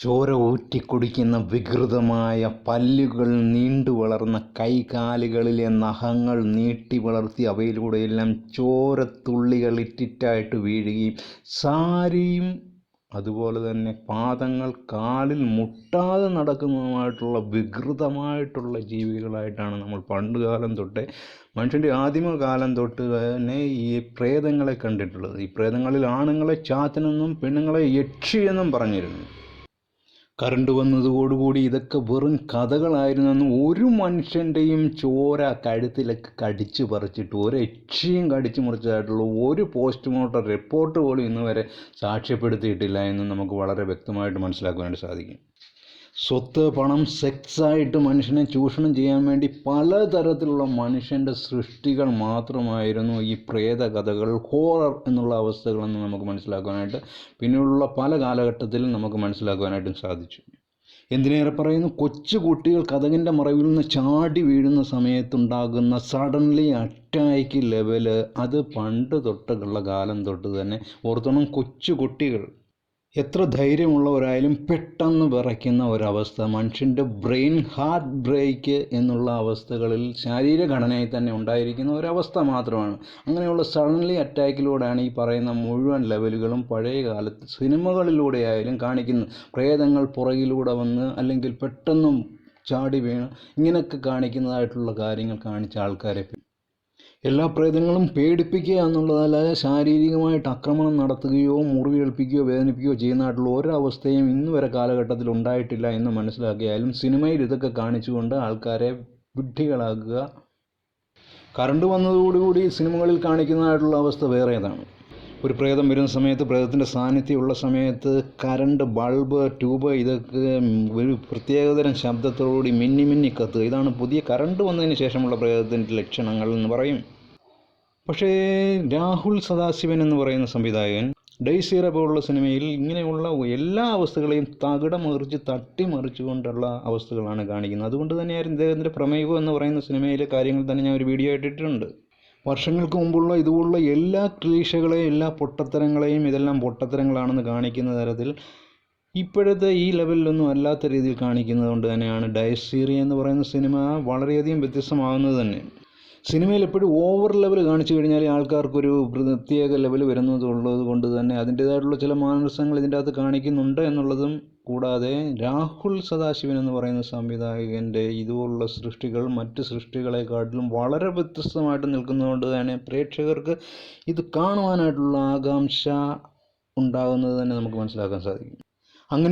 ചോര ഊറ്റിക്കുടിക്കുന്ന വികൃതമായ പല്ലുകൾ, നീണ്ടു വളർന്ന കൈകാലുകളിലെ നഖങ്ങൾ നീട്ടി വളർത്തി അവയിലൂടെയെല്ലാം ചോരത്തുള്ളികൾ ഇറ്റിറ്റായിട്ട് വീഴുകയും സാരിയും അതുപോലെ തന്നെ പാദങ്ങൾ കാലിൽ മുട്ടാതെ നടക്കുന്നതുമായിട്ടുള്ള വികൃതമായിട്ടുള്ള ജീവികളായിട്ടാണ് നമ്മൾ പണ്ടുകാലം തൊട്ടേ മനുഷ്യൻ്റെ ആദിമകാലം തൊട്ട് തന്നെ ഈ പ്രേതങ്ങളെ കണ്ടിട്ടുള്ളത്. ഈ പ്രേതങ്ങളിൽ ആണുങ്ങളെ ചാത്തനെന്നും പെണ്ണുങ്ങളെ യക്ഷിയെന്നും പറഞ്ഞിരുന്നു. കറണ്ട് വന്നതോടുകൂടി ഇതൊക്കെ വെറും കഥകളായിരുന്നെന്നും ഒരു മനുഷ്യൻ്റെയും ചോര കഴുത്തിലൊക്കെ കടിച്ചു പറിച്ചിട്ട് ഒരു യക്ഷിയും കടിച്ചു മുറിച്ചതായിട്ടുള്ള ഒരു പോസ്റ്റ്മോർട്ടം റിപ്പോർട്ട് പോലും ഇന്ന് വരെ സാക്ഷ്യപ്പെടുത്തിയിട്ടില്ല എന്ന് നമുക്ക് വളരെ വ്യക്തമായിട്ട് മനസ്സിലാക്കുവാനായിട്ട് സാധിക്കും. സ്വത്ത്, പണം, സെക്സായിട്ട് മനുഷ്യനെ ചൂഷണം ചെയ്യാൻ വേണ്ടി പലതരത്തിലുള്ള മനുഷ്യൻ്റെ സൃഷ്ടികൾ മാത്രമായിരുന്നു ഈ പ്രേതകഥകൾ, ഹോറർ എന്നുള്ള അവസ്ഥകളെന്ന് നമുക്ക് മനസ്സിലാക്കുവാനായിട്ട് പിന്നെയുള്ള പല കാലഘട്ടത്തിലും നമുക്ക് മനസ്സിലാക്കുവാനായിട്ടും സാധിച്ചു. എന്തിനേറെ പറയുന്നു, കൊച്ചു കുട്ടികൾ കതകിൻ്റെ മറവിൽ നിന്ന് ചാടി വീഴുന്ന സമയത്തുണ്ടാകുന്ന സഡൻലി അറ്റാക്ക് ലെവല്, അത് പണ്ട് തൊട്ടുള്ള കാലം തൊട്ട് തന്നെ ഓർത്തോണം. കൊച്ചു കുട്ടികൾ എത്ര ധൈര്യമുള്ളവരായാലും പെട്ടെന്ന് വിറയ്ക്കുന്ന ഒരവസ്ഥ, മനുഷ്യൻ്റെ ബ്രെയിൻ ഹാർട്ട് ബ്രേക്ക് എന്നുള്ള അവസ്ഥകളിൽ ശരീരഘടനയിൽ തന്നെ ഉണ്ടായിരിക്കുന്ന ഒരവസ്ഥ മാത്രമാണ്. അങ്ങനെയുള്ള സഡൻലി അറ്റാക്കിലൂടെയാണ് ഈ പറയുന്ന മുഴുവൻ ലെവലുകളും പഴയ കാലത്ത് സിനിമകളിലൂടെയായാലും കാണിക്കുന്നത്. പ്രേതങ്ങൾ പുറകിലൂടെ വന്ന് അല്ലെങ്കിൽ പെട്ടെന്നും ചാടി വീണ് ഇങ്ങനെയൊക്കെ കാണിക്കുന്നതായിട്ടുള്ള കാര്യങ്ങൾ കാണിച്ച ആൾക്കാരെ എല്ലാ പ്രേതങ്ങളും പേടിപ്പിക്കുക എന്നുള്ളതല്ലാതെ ശാരീരികമായിട്ട് ആക്രമണം നടത്തുകയോ മുറിവേൽപ്പിക്കുകയോ വേദനിപ്പിക്കുകയോ ചെയ്യുന്നതായിട്ടുള്ള ഒരവസ്ഥയും ഇന്ന് വരെ കാലഘട്ടത്തിൽ ഉണ്ടായിട്ടില്ല എന്ന് മനസ്സിലാക്കിയാലും സിനിമയിൽ ഇതൊക്കെ കാണിച്ചുകൊണ്ട് ആൾക്കാരെ വിഡ്ഢികളാക്കുക. കറണ്ട് വന്നതോടുകൂടി സിനിമകളിൽ കാണിക്കുന്നതായിട്ടുള്ള അവസ്ഥ വേറേതാണ്. ഒരു പ്രേതം വരുന്ന സമയത്ത്, പ്രേതത്തിൻ്റെ സാന്നിധ്യമുള്ള സമയത്ത് കറണ്ട് ബൾബ്, ട്യൂബ് ഇതൊക്കെ ഒരു പ്രത്യേകതരം ശബ്ദത്തോടുകൂടി മിന്നി മിന്നി കത്തുക. ഇതാണ് പുതിയ കറണ്ട് വന്നതിന് ശേഷമുള്ള പ്രേതത്തിൻ്റെ ലക്ഷണങ്ങൾ എന്ന് പറയും. പക്ഷേ രാഹുൽ സദാശിവൻ എന്ന് പറയുന്ന സംവിധായകൻ ഡെയ്സീറ പോലുള്ള സിനിമയിൽ ഇങ്ങനെയുള്ള എല്ലാ അവസ്ഥകളെയും തകിടമറിച്ച് തട്ടിമറിച്ചുകൊണ്ടുള്ള അവസ്ഥകളാണ് കാണിക്കുന്നത്. അതുകൊണ്ട് തന്നെയായിരുന്നു ഇദ്ദേഹത്തിൻ്റെ പ്രമേയം എന്ന് പറയുന്ന സിനിമയിലെ കാര്യങ്ങൾ തന്നെ ഞാൻ ഒരു വീഡിയോ ഇട്ടിട്ടുണ്ട്. വർഷങ്ങൾക്ക് മുമ്പുള്ള ഇതുപോലുള്ള എല്ലാ ക്ലീഷകളെയും എല്ലാ പൊട്ടത്തരങ്ങളെയും ഇതെല്ലാം പൊട്ടത്തരങ്ങളാണെന്ന് കാണിക്കുന്ന തരത്തിൽ ഇപ്പോഴത്തെ ഈ ലെവലിലൊന്നും അല്ലാത്ത രീതിയിൽ കാണിക്കുന്നത് കൊണ്ട് തന്നെയാണ് ഡെയ്സീറ എന്ന് പറയുന്ന സിനിമ വളരെയധികം വ്യത്യസ്തമാകുന്നത് തന്നെ. സിനിമയിൽ എപ്പോഴും ഓവർ ലെവൽ കാണിച്ചു കഴിഞ്ഞാൽ ആൾക്കാർക്കൊരു പ്രത്യേക ലെവൽ വരുന്നതുള്ളത് കൊണ്ട് തന്നെ അതിൻ്റേതായിട്ടുള്ള ചില മാനസങ്ങൾ ഇതിൻ്റെ അകത്ത് കാണിക്കുന്നുണ്ട് എന്നുള്ളതും കൂടാതെ രാഹുൽ സദാശിവൻ എന്ന് പറയുന്ന സംവിധായകൻ്റെ ഇതുപോലുള്ള സൃഷ്ടികൾ മറ്റ് സൃഷ്ടികളെക്കാട്ടിലും വളരെ വ്യത്യസ്തമായിട്ട് നിൽക്കുന്നതുകൊണ്ട് തന്നെ പ്രേക്ഷകർക്ക് ഇത് കാണുവാനായിട്ടുള്ള ആകാംക്ഷ ഉണ്ടാകുന്നത് തന്നെ നമുക്ക് മനസ്സിലാക്കാൻ സാധിക്കും. അങ്ങനെ